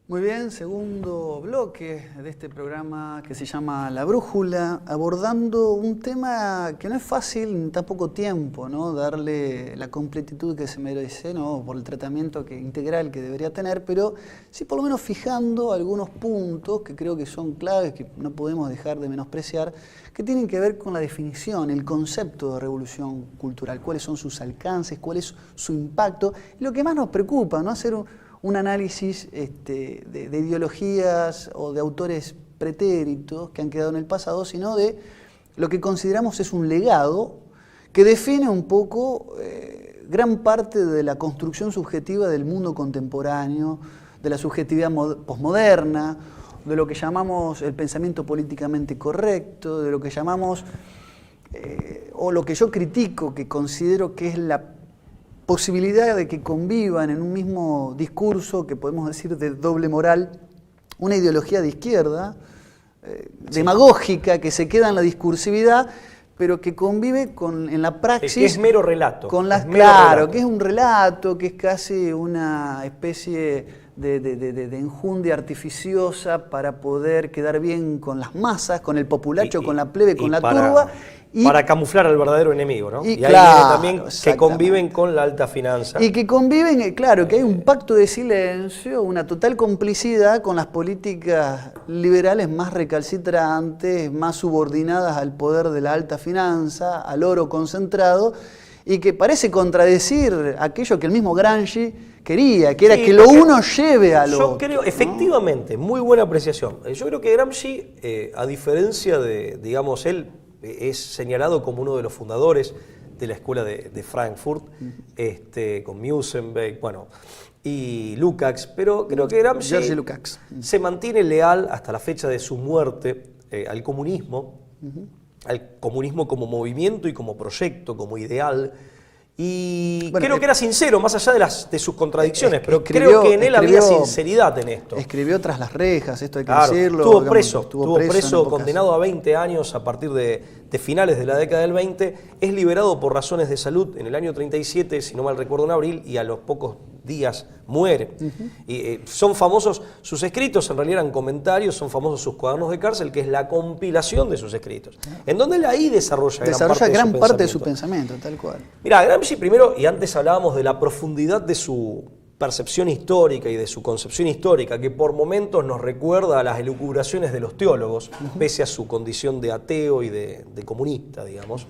Muy bien, segundo bloque de este programa que se llama La Brújula, abordando un tema que no es fácil en tan poco tiempo, ¿no? Darle la completitud que se merece, ¿no? Por el tratamiento integral que debería tener, pero sí por lo menos fijando algunos puntos que creo que son claves, que no podemos dejar de menospreciar, que tienen que ver con la definición, el concepto de revolución cultural, cuáles son sus alcances, cuál es su impacto, y lo que más nos preocupa, ¿no? Hacer un análisis de ideologías o de autores pretéritos que han quedado en el pasado, sino de lo que consideramos es un legado que define un poco gran parte de la construcción subjetiva del mundo contemporáneo, de la subjetividad posmoderna, de lo que llamamos el pensamiento políticamente correcto, de lo que llamamos, o lo que yo critico, que considero que es la posibilidad de que convivan en un mismo discurso, que podemos decir de doble moral, una ideología de izquierda, demagógica, que se queda en la discursividad, pero que convive en la praxis. Que es mero relato. Claro, que es un relato, que es casi una especie de enjundia artificiosa para poder quedar bien con las masas, con el populacho, con la plebe, con la turba. Para camuflar al verdadero enemigo, ¿no? Y claro, ahí viene también que conviven con la alta finanza. Y que conviven, claro, que hay un pacto de silencio, una total complicidad con las políticas liberales más recalcitrantes, más subordinadas al poder de la alta finanza, al oro concentrado, y que parece contradecir aquello que el mismo Gramsci quería, que era que lo uno lleve a lo otro. Yo creo, efectivamente, muy buena apreciación. Yo creo que Gramsci, a diferencia de, digamos, él es señalado como uno de los fundadores de la escuela de Frankfurt, con Musenbeck, bueno, y Lukács, pero creo que Gramsci se mantiene leal hasta la fecha de su muerte al comunismo como movimiento y como proyecto, como ideal. Y bueno, creo que era sincero, más allá de sus contradicciones, pero creo que en él había sinceridad en esto. Escribió Tras las rejas, esto hay que decirlo. Estuvo preso, condenado a 20 años a partir de finales de la década del 20, es liberado por razones de salud en el año 37, si no mal recuerdo en abril, y a los pocos días muere. Y son famosos sus escritos, en realidad eran comentarios, son famosos sus cuadernos de cárcel, que es la compilación de sus escritos, en donde él ahí desarrolla gran parte de su pensamiento, tal cual. Mirá, Gramsci primero, y antes hablábamos de la profundidad de su percepción histórica y de su concepción histórica, que por momentos nos recuerda a las elucubraciones de los teólogos, pese a su condición de ateo y de comunista, digamos.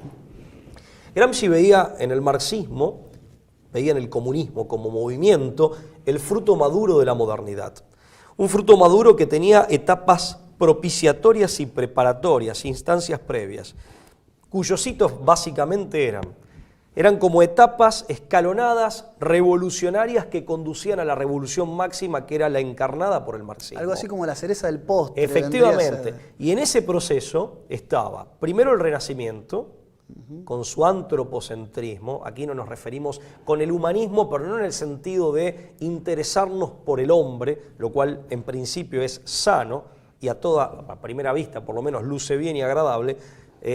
Gramsci veía en el marxismo, veía en el comunismo como movimiento el fruto maduro de la modernidad. Un fruto maduro que tenía etapas propiciatorias y preparatorias, instancias previas, cuyos hitos básicamente eran como etapas escalonadas, revolucionarias, que conducían a la revolución máxima, que era la encarnada por el marxismo. Algo así como la cereza del postre. Efectivamente. Y en ese proceso estaba primero el Renacimiento, con su antropocentrismo. Aquí no nos referimos con el humanismo, pero no en el sentido de interesarnos por el hombre, lo cual en principio es sano y a primera vista por lo menos luce bien y agradable,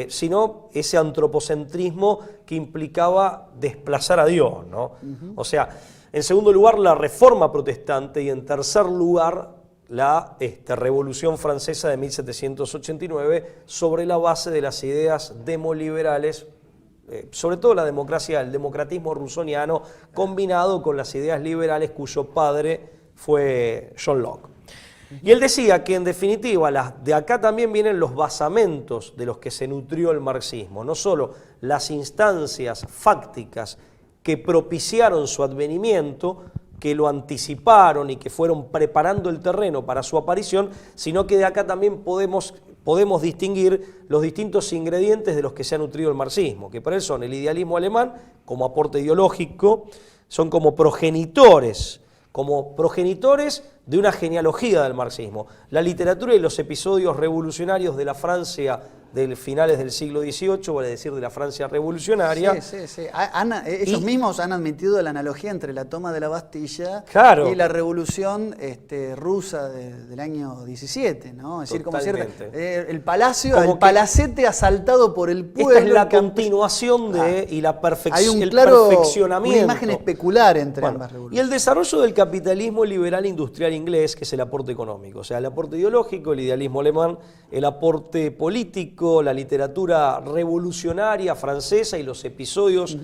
sino ese antropocentrismo que implicaba desplazar a Dios, ¿no? O sea, en segundo lugar la Reforma Protestante, y en tercer lugar la Revolución Francesa de 1789, sobre la base de las ideas demoliberales, sobre todo la democracia, el democratismo rusoniano, combinado con las ideas liberales cuyo padre fue John Locke. Y él decía que en definitiva de acá también vienen los basamentos de los que se nutrió el marxismo, no solo las instancias fácticas que propiciaron su advenimiento, que lo anticiparon y que fueron preparando el terreno para su aparición, sino que de acá también podemos distinguir los distintos ingredientes de los que se ha nutrido el marxismo, que para él son el idealismo alemán como aporte ideológico, son como progenitores de una genealogía del marxismo. La literatura y los episodios revolucionarios de la Francia de finales del siglo XVIII, vale decir, de la Francia revolucionaria. Sí. Ellos mismos han admitido la analogía entre la toma de la Bastilla Claro. y la revolución rusa del año 17, ¿no? Es decir, como cierto, el palacio, como el palacete asaltado por el pueblo. Esta es la continuación y la hay un el claro, perfeccionamiento. una imagen especular entre ambas revoluciones. Y el desarrollo del capitalismo liberal industrial inglés, que es el aporte económico, o sea, el aporte ideológico, el idealismo alemán, el aporte político, la literatura revolucionaria francesa y los episodios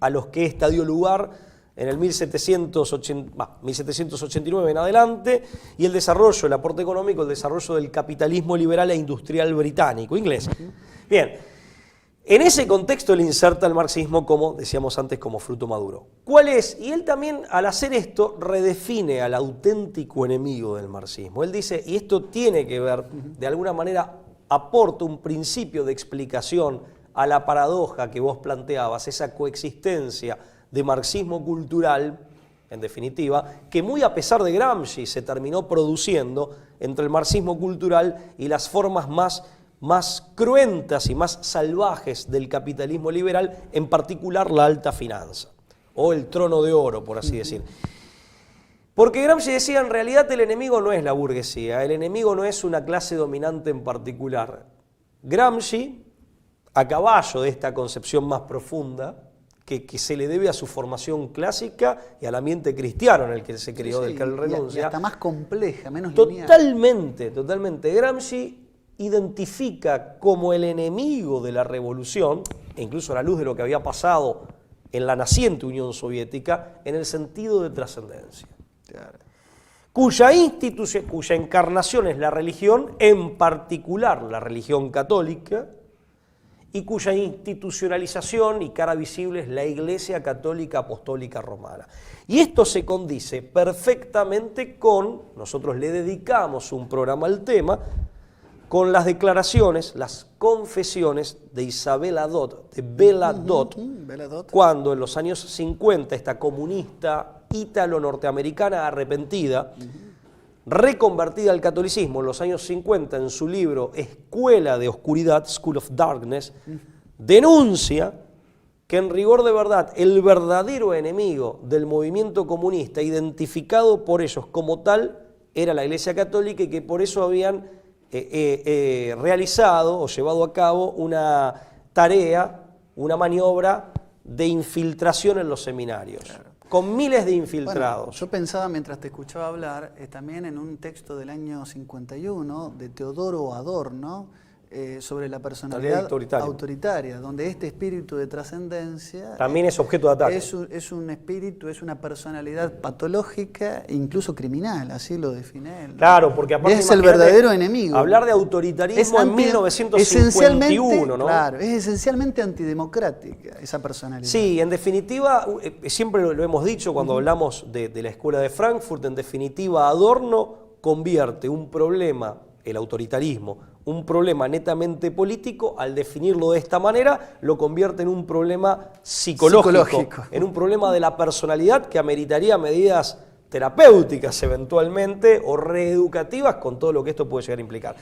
a los que esta dio lugar en el 1789 en adelante, y el desarrollo, el aporte económico, el desarrollo del capitalismo liberal e industrial británico, inglés. Bien, en ese contexto le inserta el marxismo, como decíamos antes, como fruto maduro. ¿Cuál es? Y él también, al hacer esto, redefine al auténtico enemigo del marxismo. Él dice, y esto tiene que ver, de alguna manera, aporta un principio de explicación a la paradoja que vos planteabas, esa coexistencia de marxismo cultural, en definitiva, que muy a pesar de Gramsci se terminó produciendo entre el marxismo cultural y las formas más cruentas y más salvajes del capitalismo liberal, en particular la alta finanza, o el trono de oro, por así decir. Porque Gramsci decía, en realidad el enemigo no es la burguesía, el enemigo no es una clase dominante en particular. Gramsci, a caballo de esta concepción más profunda, que se le debe a su formación clásica y al ambiente cristiano en el que se crió, del que él renuncia. Y hasta más compleja, menos lineal. Totalmente. Gramsci identifica como el enemigo de la revolución, e incluso a la luz de lo que había pasado en la naciente Unión Soviética, en el sentido de trascendencia. Claro. Cuya encarnación es la religión, en particular la religión católica, y cuya institucionalización y cara visible es la Iglesia Católica Apostólica Romana. Y esto se condice perfectamente con, nosotros le dedicamos un programa al tema, con las declaraciones, las confesiones de Isabella Dot, de Bella Dot, cuando en los años 50 esta comunista ítalo-norteamericana arrepentida, reconvertida al catolicismo en los años 50 en su libro Escuela de Oscuridad, School of Darkness, denuncia que en rigor de verdad el verdadero enemigo del movimiento comunista, identificado por ellos como tal, era la Iglesia Católica, y que por eso habían realizado o llevado a cabo una tarea, una maniobra de infiltración en los seminarios. Claro. Con miles de infiltrados. Bueno, yo pensaba mientras te escuchaba hablar también en un texto del año 51 de Teodoro Adorno sobre la personalidad autoritaria, donde este espíritu de trascendencia también es objeto de ataque. Es un espíritu, es una personalidad patológica e incluso criminal, así lo define él. Claro, porque aparte es el verdadero enemigo. Hablar de autoritarismo en 1951, ¿no? Claro, es esencialmente antidemocrática esa personalidad. Sí, en definitiva, siempre lo hemos dicho cuando hablamos de la Escuela de Frankfurt, en definitiva Adorno convierte un problema, el autoritarismo, un problema netamente político, al definirlo de esta manera, lo convierte en un problema psicológico, en un problema de la personalidad que ameritaría medidas terapéuticas eventualmente o reeducativas, con todo lo que esto puede llegar a implicar.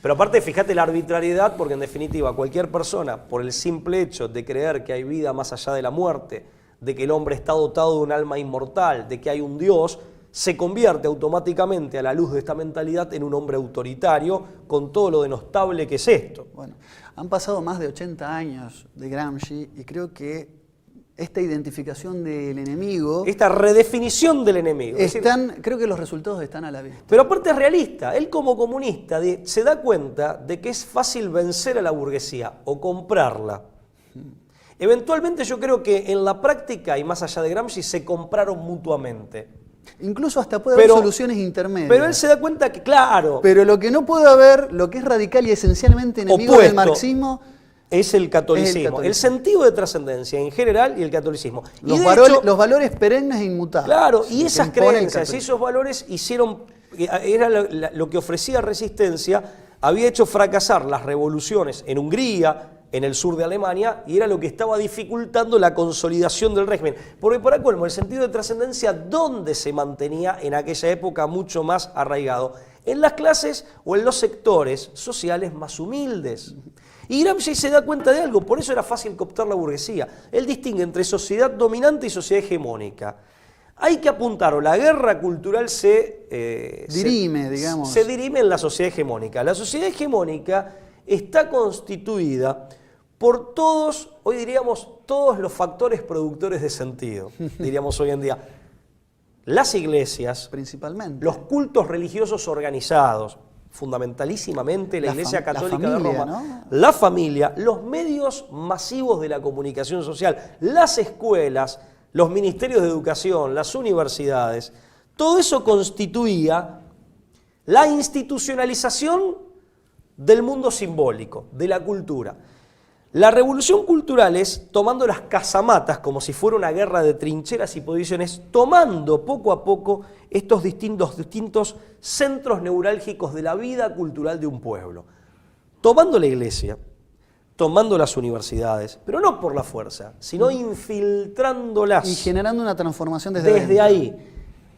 Pero aparte, fíjate la arbitrariedad, porque en definitiva cualquier persona, por el simple hecho de creer que hay vida más allá de la muerte, de que el hombre está dotado de un alma inmortal, de que hay un Dios, se convierte automáticamente, a la luz de esta mentalidad, en un hombre autoritario, con todo lo denostable que es esto. Bueno, han pasado más de 80 años de Gramsci y creo que esta identificación del enemigo, esta redefinición del enemigo, creo que los resultados están a la vista. Pero aparte es realista. Él, como comunista, se da cuenta de que es fácil vencer a la burguesía o comprarla. Eventualmente yo creo que en la práctica, y más allá de Gramsci, se compraron mutuamente. Incluso hasta puede haber soluciones intermedias. Pero él se da cuenta que, claro... Pero lo que no puede haber, lo que es radical y esencialmente enemigo del marxismo... es el catolicismo. El sentido de trascendencia en general y el catolicismo. Los valores perennes e inmutables. Claro, y esas creencias y esos valores hicieron... Era lo que ofrecía resistencia, había hecho fracasar las revoluciones en Hungría, en el sur de Alemania, y era lo que estaba dificultando la consolidación del régimen. Porque para colmo, el sentido de trascendencia, ¿dónde se mantenía en aquella época mucho más arraigado? En las clases o en los sectores sociales más humildes. Y Gramsci se da cuenta de algo, por eso era fácil cooptar la burguesía. Él distingue entre sociedad dominante y sociedad hegemónica. Hay que apuntar, o la guerra cultural se dirime en la sociedad hegemónica. La sociedad hegemónica está constituida por todos, hoy diríamos, todos los factores productores de sentido, diríamos hoy en día. Las iglesias, principalmente, los cultos religiosos organizados, fundamentalísimamente la Iglesia Católica de Roma, ¿no? La familia, los medios masivos de la comunicación social, las escuelas, los ministerios de educación, las universidades, todo eso constituía la institucionalización del mundo simbólico, de la cultura. La revolución cultural es tomando las casamatas como si fuera una guerra de trincheras y posiciones, tomando poco a poco estos distintos centros neurálgicos de la vida cultural de un pueblo. Tomando la iglesia, tomando las universidades, pero no por la fuerza, sino infiltrándolas. Y generando una transformación desde ahí.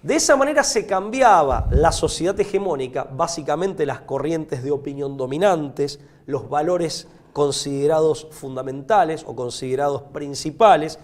De esa manera se cambiaba la sociedad hegemónica, básicamente las corrientes de opinión dominantes, los valores considerados fundamentales o considerados principales,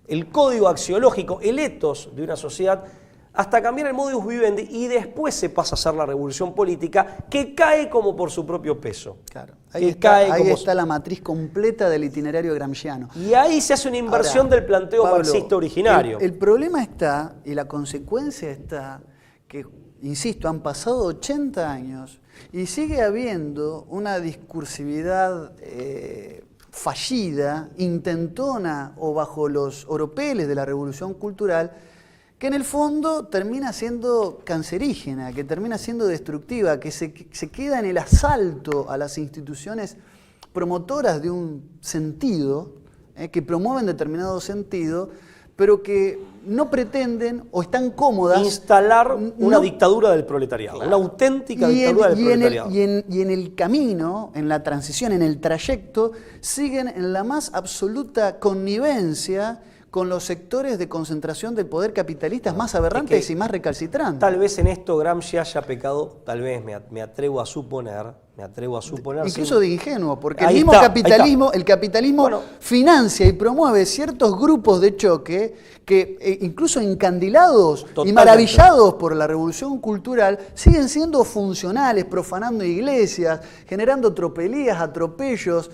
el código axiológico, el ethos de una sociedad, hasta cambiar el modus vivendi, y después se pasa a hacer la revolución política, que cae como por su propio peso. Claro. Ahí está la matriz completa del itinerario gramsciano. Y ahí se hace una inversión del planteo marxista originario. El problema está, y la consecuencia está, que, insisto, han pasado 80 años y sigue habiendo una discursividad fallida, intentona o bajo los oropeles de la revolución cultural, que en el fondo termina siendo cancerígena, que termina siendo destructiva, que se queda en el asalto a las instituciones promotoras de un sentido, que promueven determinado sentido, pero que no pretenden o están cómodas instalar una dictadura del proletariado, claro, una auténtica dictadura del proletariado. Y en el camino, en la transición, en el trayecto, siguen en la más absoluta connivencia con los sectores de concentración del poder capitalistas más aberrantes y más recalcitrantes. Tal vez en esto Gramsci haya pecado, tal vez me atrevo a suponer. Incluso de ingenuo, porque el mismo capitalismo financia y promueve ciertos grupos de choque que, incluso encandilados y maravillados por la revolución cultural, siguen siendo funcionales, profanando iglesias, generando tropelías, atropellos,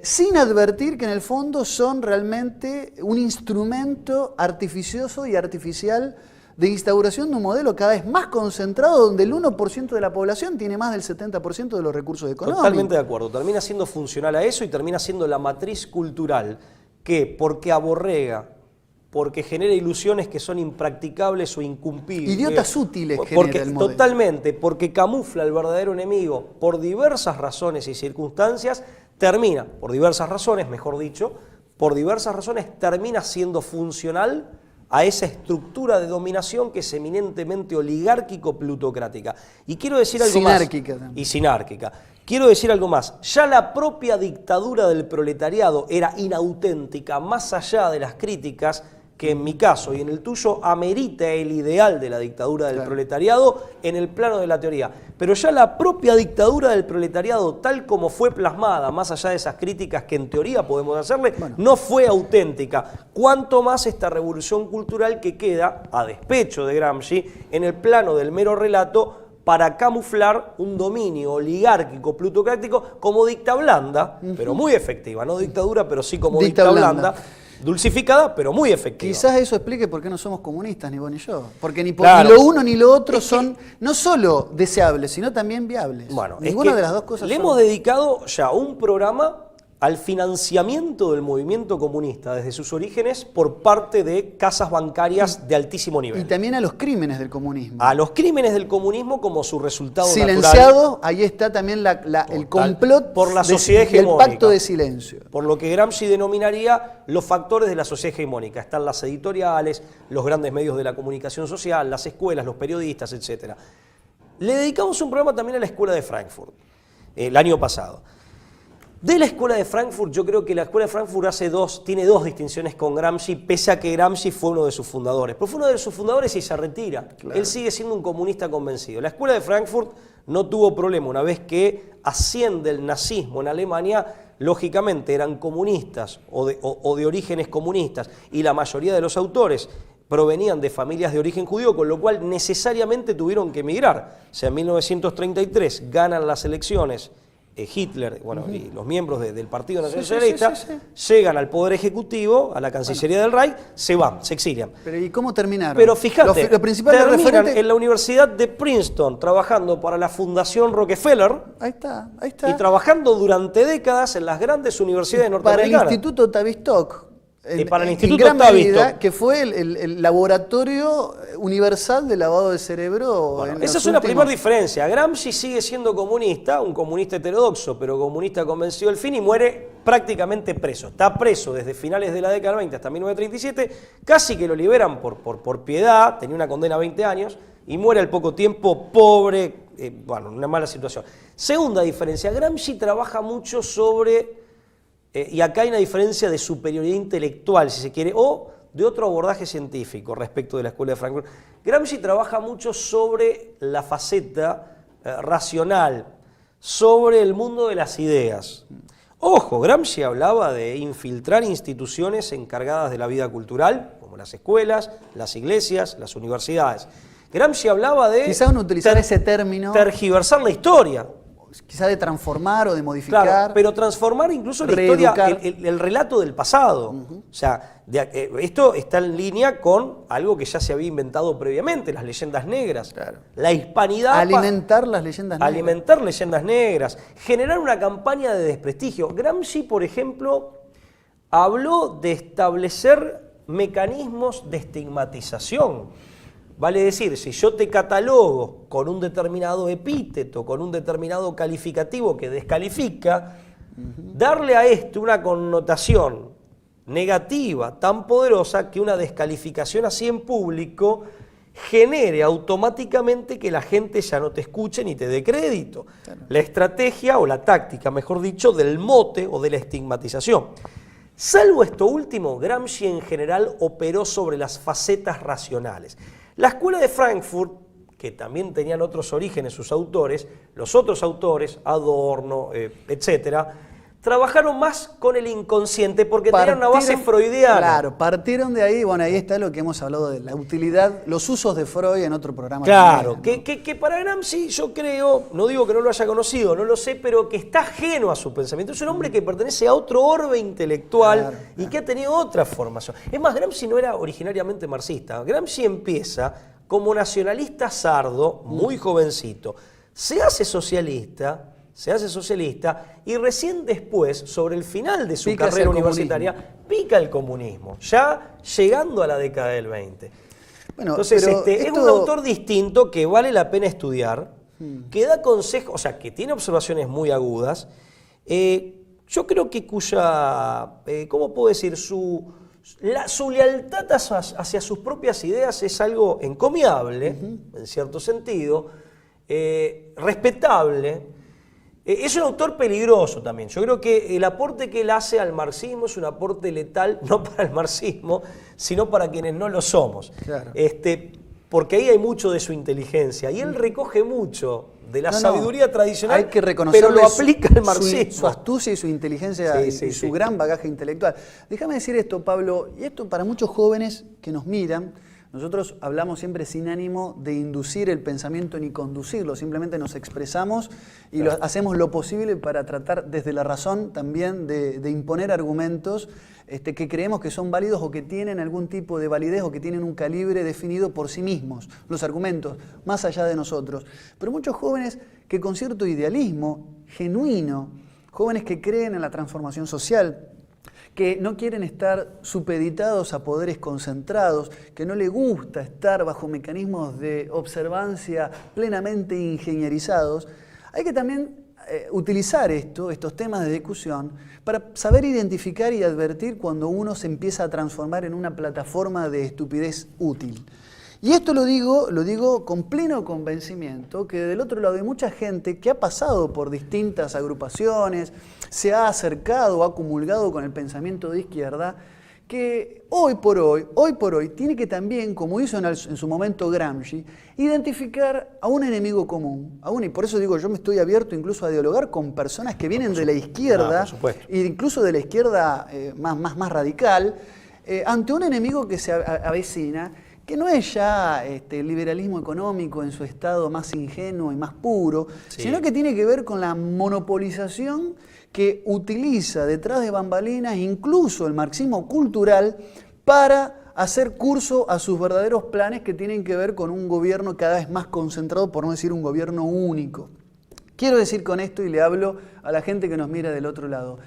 sin advertir que en el fondo son realmente un instrumento artificioso y artificial de instauración de un modelo cada vez más concentrado, donde el 1% de la población tiene más del 70% de los recursos económicos. Totalmente de acuerdo. Termina siendo funcional a eso y termina siendo la matriz cultural que, porque aborrega, porque genera ilusiones que son impracticables o incumplibles. Idiotas útiles genera el modelo. Totalmente, porque camufla al verdadero enemigo por diversas razones y circunstancias, termina, por diversas razones, mejor dicho, termina siendo funcional a esa estructura de dominación que es eminentemente oligárquico-plutocrática. Y quiero decir algo sinárquica más. Y sinárquica. Quiero decir algo más. Ya la propia dictadura del proletariado era inauténtica, más allá de las críticas que en mi caso y en el tuyo amerita el ideal de la dictadura del proletariado en el plano de la teoría. Pero ya la propia dictadura del proletariado, tal como fue plasmada, más allá de esas críticas que en teoría podemos hacerle, no fue auténtica. Cuanto más esta revolución cultural que queda, a despecho de Gramsci, en el plano del mero relato, para camuflar un dominio oligárquico, plutocrático, como dicta blanda, pero muy efectiva. No dictadura, pero sí como dicta blanda. Dulcificada, pero muy efectiva. Quizás eso explique por qué no somos comunistas, ni vos ni yo. Porque ni lo uno ni lo otro son no solo deseables, sino también viables. Bueno, ninguna de las dos cosas. Le hemos dedicado ya un programa al financiamiento del movimiento comunista desde sus orígenes por parte de casas bancarias de altísimo nivel. Y también a los crímenes del comunismo. A los crímenes del comunismo como su resultado silenciado, natural. Ahí está también el complot por la sociedad hegemónica. El pacto de silencio. Por lo que Gramsci denominaría los factores de la sociedad hegemónica. Están las editoriales, los grandes medios de la comunicación social, las escuelas, los periodistas, etc. Le dedicamos un programa también a la Escuela de Frankfurt, el año pasado. De la Escuela de Frankfurt, yo creo que la Escuela de Frankfurt tiene dos distinciones con Gramsci, pese a que Gramsci fue uno de sus fundadores. Pero fue uno de sus fundadores y se retira. Claro. Él sigue siendo un comunista convencido. La Escuela de Frankfurt no tuvo problema. Una vez que asciende el nazismo en Alemania, lógicamente eran comunistas o de orígenes comunistas, y la mayoría de los autores provenían de familias de origen judío, con lo cual necesariamente tuvieron que emigrar. O sea, en 1933 ganan las elecciones Hitler, y los miembros del Partido Nacionalsocialista llegan al Poder Ejecutivo, a la Cancillería del Reich, se van, se exilian. Pero ¿y cómo terminaron? Pero fíjate, terminan en la Universidad de Princeton trabajando para la Fundación Rockefeller. Ahí está. Y trabajando durante décadas en las grandes universidades norteamericanas. Para el Instituto Tavistock. Para el Instituto en gran Tavistock, medida, que fue el laboratorio universal de lavado de cerebro. Bueno, esa es una primera diferencia. Gramsci sigue siendo comunista, un comunista heterodoxo, pero comunista convencido del fin, y muere prácticamente preso. Está preso desde finales de la década del 20 hasta 1937, casi que lo liberan por piedad, tenía una condena a 20 años, y muere al poco tiempo pobre, en una mala situación. Segunda diferencia, Gramsci trabaja mucho sobre... y acá hay una diferencia de superioridad intelectual, si se quiere, o de otro abordaje científico respecto de la Escuela de Frankfurt. Gramsci trabaja mucho sobre la faceta racional, sobre el mundo de las ideas. Ojo, Gramsci hablaba de infiltrar instituciones encargadas de la vida cultural, como las escuelas, las iglesias, las universidades. Gramsci hablaba de... Quizás no utilizar ese término... tergiversar la historia. Quizá de transformar o de modificar. Claro, pero transformar incluso la historia, el relato del pasado. O sea, esto está en línea con algo que ya se había inventado previamente, las leyendas negras. Claro. La hispanidad. Alimentar las leyendas negras. Alimentar leyendas negras. Generar una campaña de desprestigio. Gramsci, por ejemplo, habló de establecer mecanismos de estigmatización. Vale decir, si yo te catalogo con un determinado epíteto, con un determinado calificativo que descalifica, darle a esto una connotación negativa tan poderosa que una descalificación así en público genere automáticamente que la gente ya no te escuche ni te dé crédito. Claro. La estrategia o la táctica, mejor dicho, del mote o de la estigmatización. Salvo esto último, Gramsci en general operó sobre las facetas racionales. La Escuela de Frankfurt, que también tenían otros orígenes sus autores, los otros autores, Adorno, etcétera, trabajaron más con el inconsciente porque tenían una base freudiana. Claro, partieron de ahí, ahí está lo que hemos hablado de la utilidad, los usos de Freud en otro programa. Claro, también, ¿no? que para Gramsci yo creo, no digo que no lo haya conocido, no lo sé, pero que está ajeno a su pensamiento. Es un hombre que pertenece a otro orbe intelectual y que ha tenido otra formación. Es más, Gramsci no era originariamente marxista. Gramsci empieza como nacionalista sardo, muy jovencito, se hace socialista y recién después, sobre el final de su carrera universitaria, pica el comunismo, ya llegando a la década del 20. Bueno, entonces es un autor distinto que vale la pena estudiar, que da consejos, o sea, que tiene observaciones muy agudas. Yo creo que ¿cómo puedo decir? Su lealtad hacia sus propias ideas es algo encomiable, en cierto sentido, respetable. Es un autor peligroso también. Yo creo que el aporte que él hace al marxismo es un aporte letal, no para el marxismo, sino para quienes no lo somos. Claro. Porque ahí hay mucho de su inteligencia y él recoge mucho de la sabiduría tradicional, hay que reconocerle, pero lo aplica al marxismo. Su astucia y su inteligencia y su gran bagaje intelectual. Déjame decir esto, Pablo, y esto para muchos jóvenes que nos miran. Nosotros hablamos siempre sin ánimo de inducir el pensamiento ni conducirlo, simplemente nos expresamos y hacemos lo posible para tratar desde la razón también de imponer argumentos que creemos que son válidos o que tienen algún tipo de validez o que tienen un calibre definido por sí mismos, los argumentos, más allá de nosotros. Pero muchos jóvenes que con cierto idealismo genuino, jóvenes que creen en la transformación social, que no quieren estar supeditados a poderes concentrados, que no les gusta estar bajo mecanismos de observancia plenamente ingenierizados, hay que también utilizar estos temas de discusión para saber identificar y advertir cuando uno se empieza a transformar en una plataforma de estupidez útil. Y esto lo digo con pleno convencimiento, que del otro lado hay mucha gente que ha pasado por distintas agrupaciones, se ha acercado, ha comulgado con el pensamiento de izquierda, que hoy por hoy tiene que también, como hizo en su momento Gramsci, identificar a un enemigo común. Y por eso digo, yo me estoy abierto incluso a dialogar con personas que vienen de la izquierda, e incluso de la izquierda más radical, ante un enemigo que se avecina, que no es ya el liberalismo económico en su estado más ingenuo y más puro, sino que tiene que ver con la monopolización que utiliza detrás de bambalinas incluso el marxismo cultural para hacer curso a sus verdaderos planes que tienen que ver con un gobierno cada vez más concentrado, por no decir un gobierno único. Quiero decir con esto, y le hablo a la gente que nos mira del otro lado,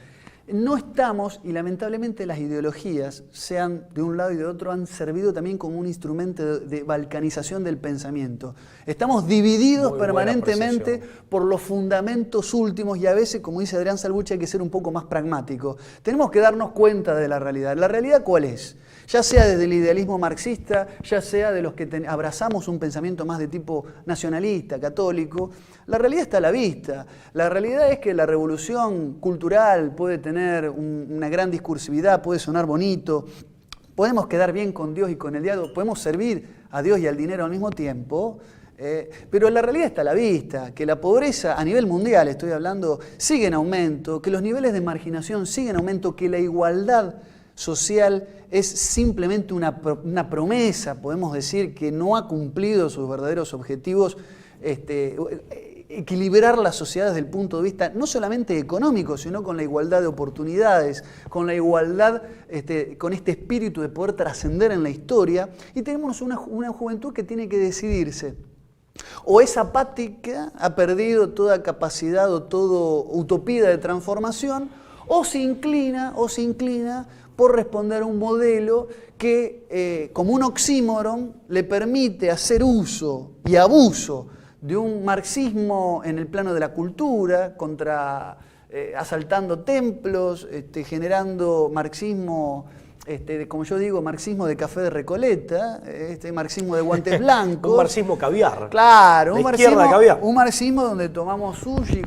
no estamos, y lamentablemente las ideologías, sean de un lado y de otro, han servido también como un instrumento de balcanización del pensamiento. Estamos divididos permanentemente por los fundamentos últimos y a veces, como dice Adrián Salvucci, hay que ser un poco más pragmático. Tenemos que darnos cuenta de la realidad. ¿La realidad cuál es? Ya sea desde el idealismo marxista, ya sea de los que abrazamos un pensamiento más de tipo nacionalista, católico, la realidad está a la vista. La realidad es que la revolución cultural puede tener una gran discursividad, puede sonar bonito, podemos quedar bien con Dios y con el diálogo, podemos servir a Dios y al dinero al mismo tiempo, pero la realidad está a la vista, que la pobreza a nivel mundial, estoy hablando, sigue en aumento, que los niveles de marginación siguen en aumento, que la igualdad social es simplemente una promesa, podemos decir, que no ha cumplido sus verdaderos objetivos, equilibrar la sociedad desde el punto de vista no solamente económico, sino con la igualdad de oportunidades, con la igualdad, con este espíritu de poder trascender en la historia, y tenemos una juventud que tiene que decidirse. O es apática, ha perdido toda capacidad o toda utopía de transformación, o se inclina por responder a un modelo que, como un oxímoron, le permite hacer uso y abuso de un marxismo en el plano de la cultura, asaltando templos, generando marxismo, como yo digo, marxismo de café de Recoleta, marxismo de guantes blancos. Un marxismo caviar. Claro, un marxismo donde tomamos sushi,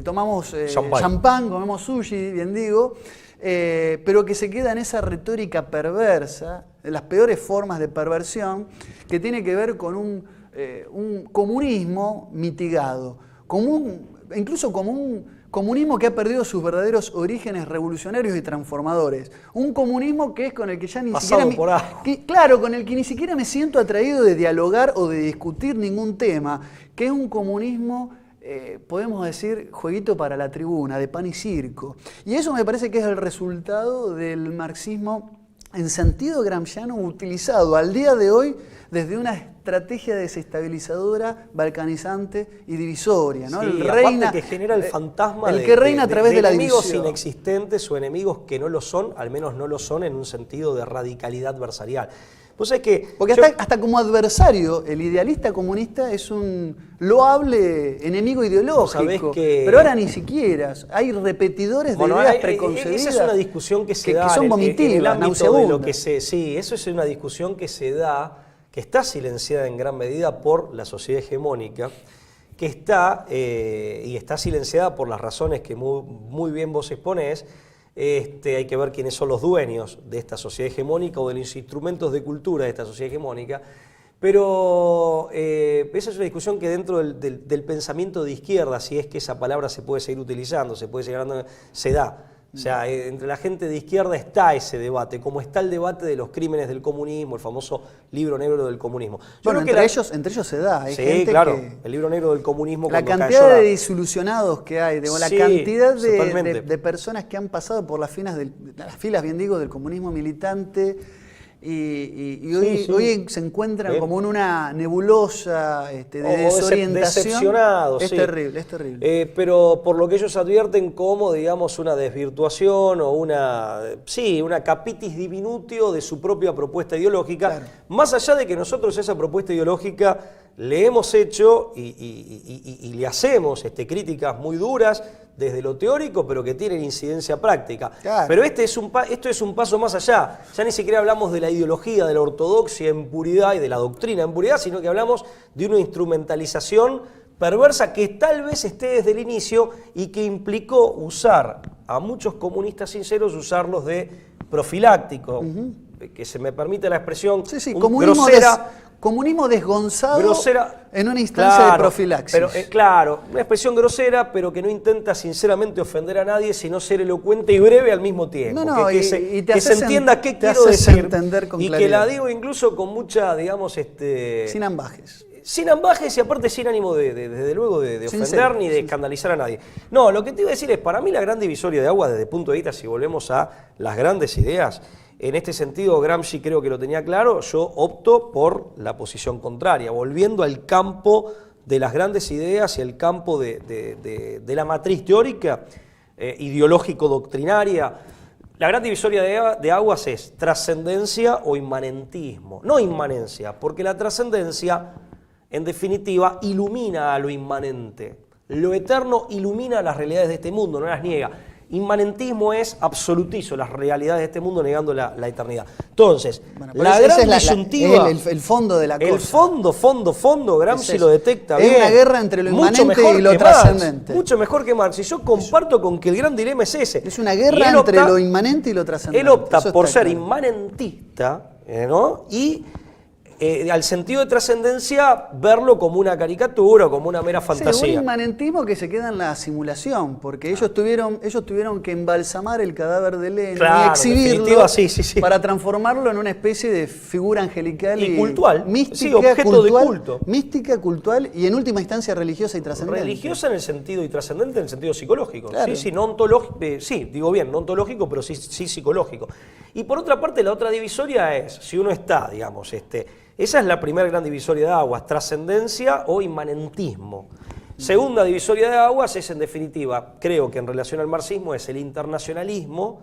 tomamos champán, comemos sushi, bien digo, pero que se queda en esa retórica perversa, de las peores formas de perversión, que tiene que ver con un comunismo mitigado, incluso como un comunismo que ha perdido sus verdaderos orígenes revolucionarios y transformadores. Un comunismo que es con el que ya ni con el que ni siquiera me siento atraído de dialogar o de discutir ningún tema, que es un comunismo, podemos decir, jueguito para la tribuna, de pan y circo. Y eso me parece que es el resultado del marxismo en sentido gramsciano utilizado al día de hoy desde una estrategia desestabilizadora, balcanizante y divisoria, ¿no? Sí, aparte que genera el fantasma que reina a través de la enemigos división. Inexistentes o enemigos que no lo son, al menos no lo son en un sentido de radicalidad adversarial. Pues es que porque hasta como adversario, el idealista comunista es un loable enemigo ideológico, pero ahora ni siquiera, hay repetidores de ideas preconcebidas. Esa es una discusión que se da son en el ámbito de lo que sí, eso es una discusión que se da, que está silenciada en gran medida por la sociedad hegemónica, que está silenciada por las razones que muy bien vos exponés. Hay que ver quiénes son los dueños de esta sociedad hegemónica o de los instrumentos de cultura de esta sociedad hegemónica, pero esa es una discusión que dentro del pensamiento de izquierda, si es que esa palabra se puede seguir utilizando, se da. O sea, entre la gente de izquierda está ese debate, como está el debate de los crímenes del comunismo, el famoso libro negro del comunismo. Bueno, entre ellos se da. Hay gente claro, el libro negro del comunismo. La cantidad de desilusionados que hay, la cantidad de personas que han pasado por las filas, bien digo, del comunismo militante y hoy se encuentran como en una nebulosa de desorientación. Decepcionados, es terrible. Pero por lo que ellos advierten como, digamos, una desvirtuación o una capitis diminutio de su propia propuesta ideológica, más allá de que nosotros esa propuesta ideológica le hemos hecho y le hacemos críticas muy duras desde lo teórico, pero que tienen incidencia práctica. Claro. Pero esto es un paso más allá. Ya ni siquiera hablamos de la ideología, de la ortodoxia en puridad y de la doctrina en puridad, sino que hablamos de una instrumentalización perversa que tal vez esté desde el inicio y que implicó usar a muchos comunistas sinceros, usarlos de profiláctico, que se me permite la expresión, comunismo desgonzado grosera, en una instancia de profilaxis. Pero, claro, una expresión grosera, pero que no intenta sinceramente ofender a nadie, sino ser elocuente y breve al mismo tiempo. Que se entienda qué quiero decir y claridad. Que la digo incluso con mucha, digamos, sin ambajes. Sin ambajes y aparte sin ánimo desde luego de ofender ni de escandalizar a nadie. No, lo que te iba a decir es, para mí la gran divisoria de aguas desde el punto de vista, si volvemos a las grandes ideas, en este sentido Gramsci creo que lo tenía claro, yo opto por la posición contraria, volviendo al campo de las grandes ideas y el campo de la matriz teórica, ideológico-doctrinaria. La gran divisoria de aguas es trascendencia o inmanentismo, no inmanencia, porque la trascendencia en definitiva, ilumina a lo inmanente. Lo eterno ilumina las realidades de este mundo, no las niega. Inmanentismo es absolutizo las realidades de este mundo negando la eternidad. Entonces, la gran disyuntiva... el fondo de la cosa. El fondo, Gramsci lo detecta bien. Es una guerra entre lo inmanente y lo trascendente. Mucho mejor que Marx. Y yo comparto con que el gran dilema es ese. Es una guerra entre lo inmanente y lo trascendente. Él opta por ser inmanentista, ¿no? Y... al sentido de trascendencia, verlo como una caricatura o como una mera fantasía. Un inmanentismo que se queda en la simulación, porque ellos tuvieron que embalsamar el cadáver de Lenin y exhibirlo para transformarlo en una especie de figura angelical y cultural, mística, objeto de culto. Mística, cultural y en última instancia religiosa y trascendente. Religiosa en el sentido y trascendente en el sentido psicológico. Claro. No ontológico, digo bien, no ontológico, pero sí psicológico. Y por otra parte, la otra divisoria es, si uno está, digamos, esa es la primera gran divisoria de aguas, trascendencia o inmanentismo. Segunda divisoria de aguas es, en definitiva, creo que en relación al marxismo, es el internacionalismo,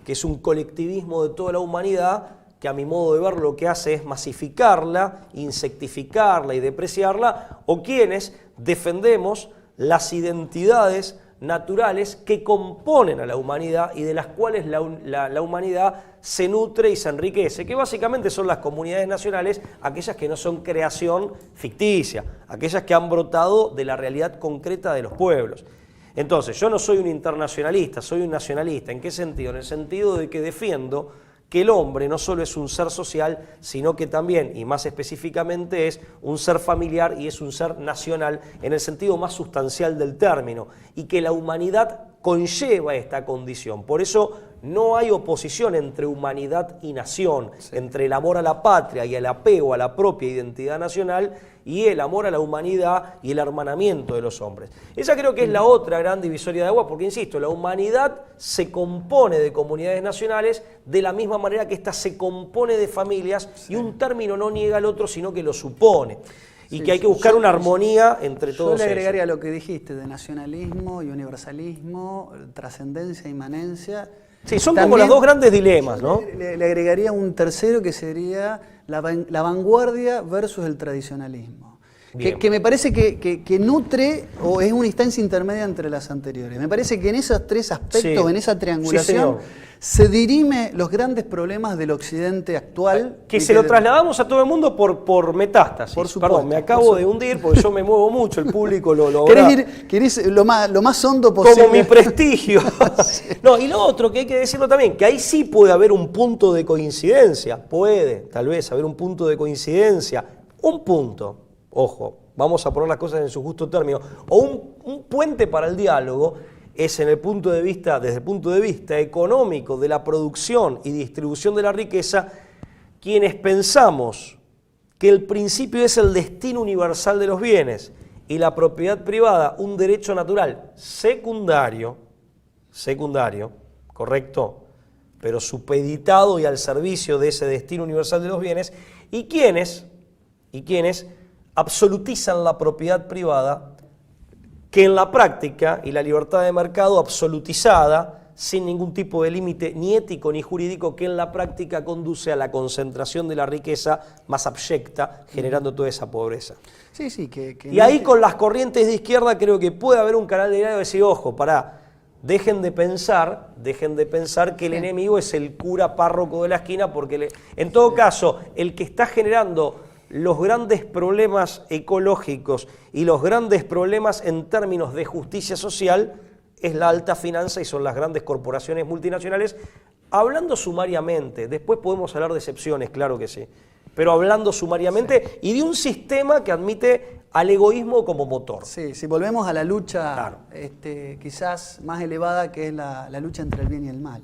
que es un colectivismo de toda la humanidad, que a mi modo de ver lo que hace es masificarla, insectificarla y depreciarla, o quienes defendemos las identidades naturales que componen a la humanidad y de las cuales la humanidad se nutre y se enriquece, que básicamente son las comunidades nacionales, aquellas que no son creación ficticia, aquellas que han brotado de la realidad concreta de los pueblos. Entonces, yo no soy un internacionalista, soy un nacionalista. ¿En qué sentido? En el sentido de que defiendo que el hombre no solo es un ser social, sino que también, y más específicamente, es un ser familiar y es un ser nacional en el sentido más sustancial del término, y que la humanidad conlleva esta condición. Por eso no hay oposición entre humanidad y nación, entre el amor a la patria y el apego a la propia identidad nacional y el amor a la humanidad y el hermanamiento de los hombres. Esa creo que es la otra gran divisoria de aguas, porque insisto, la humanidad se compone de comunidades nacionales de la misma manera que ésta se compone de familias, y un término no niega al otro, sino que lo supone. Y que hay que buscar una armonía entre todos ellos. Yo le agregaría a lo que dijiste de nacionalismo y universalismo, trascendencia, inmanencia. Sí, son también como los dos grandes dilemas, ¿no? Le agregaría un tercero que sería la vanguardia versus el tradicionalismo. Que me parece que nutre o es una instancia intermedia entre las anteriores. Me parece que en esos tres aspectos, en esa triangulación, se dirime los grandes problemas del occidente actual. Que se lo trasladamos a todo el mundo por metástasis. Por supuesto. Perdón, me acabo de hundir porque yo me muevo mucho, el público lo ¿Querés ir lo más hondo posible? Como mi prestigio. No, y lo otro que hay que decirlo también, que ahí sí puede haber un punto de coincidencia. Puede, tal vez, haber un punto de coincidencia. Un punto. Ojo, vamos a poner las cosas en su justo término, o un puente para el diálogo es desde el punto de vista económico de la producción y distribución de la riqueza, quienes pensamos que el principio es el destino universal de los bienes y la propiedad privada un derecho natural secundario, correcto, pero supeditado y al servicio de ese destino universal de los bienes, y quienes absolutizan la propiedad privada, que en la práctica y la libertad de mercado absolutizada sin ningún tipo de límite ni ético ni jurídico, que en la práctica conduce a la concentración de la riqueza más abyecta, generando toda esa pobreza. Sí, sí, y ahí con las corrientes de izquierda creo que puede haber un canal de diálogo de decir, ojo, pará, dejen de pensar que el enemigo es el cura párroco de la esquina, porque en todo caso, el que está generando los grandes problemas ecológicos y los grandes problemas en términos de justicia social es la alta finanza y son las grandes corporaciones multinacionales, hablando sumariamente. Después podemos hablar de excepciones, claro que sí, pero hablando sumariamente y de un sistema que admite al egoísmo como motor. Sí, si volvemos a la lucha Claro. quizás más elevada, que es la lucha entre el bien y el mal.